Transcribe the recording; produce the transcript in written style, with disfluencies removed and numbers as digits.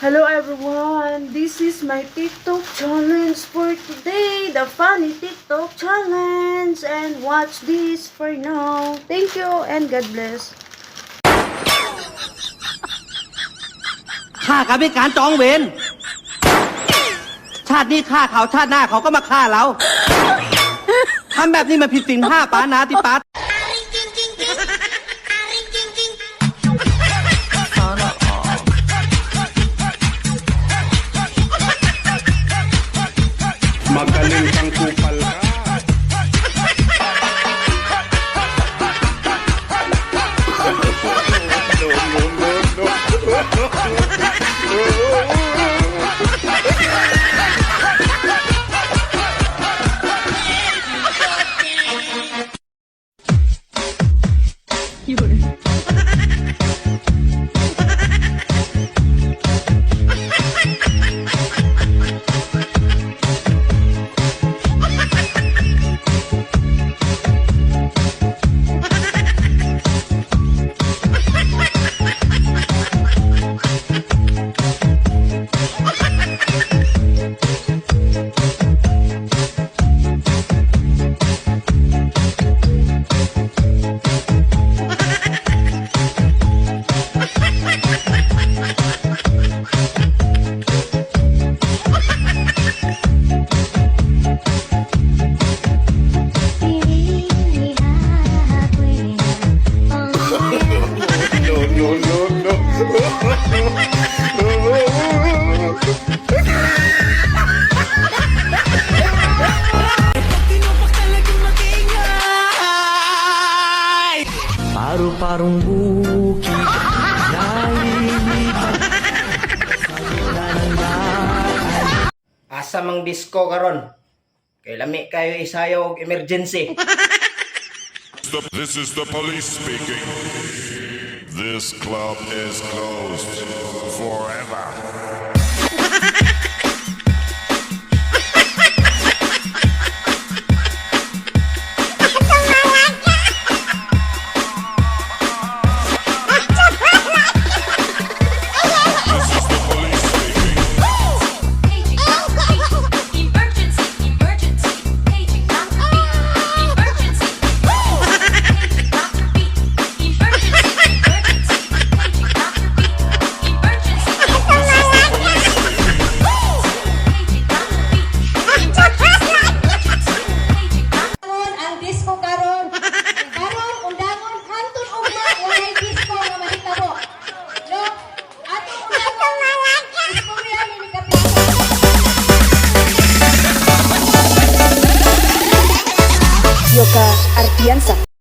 Hello everyone, this is my TikTok challenge for today, the funny TikTok challenge, and watch this for now. Thank you and God bless. ฆ่ากันด้วยการจองเวรชาตินี้ฆ่าเขาชาติหน้าเขาก็มาฆ่าเราทำแบบนี้มันผิดศีลห้าปานาติปา Magaling kang kupal ka. Paru-parong bukid naililipat sa luna ng daan. Asa mang disco karon? Kay lami kayo isayaw og emergency. This is the police speaking. This club is closed forever. Yoka Artiansa.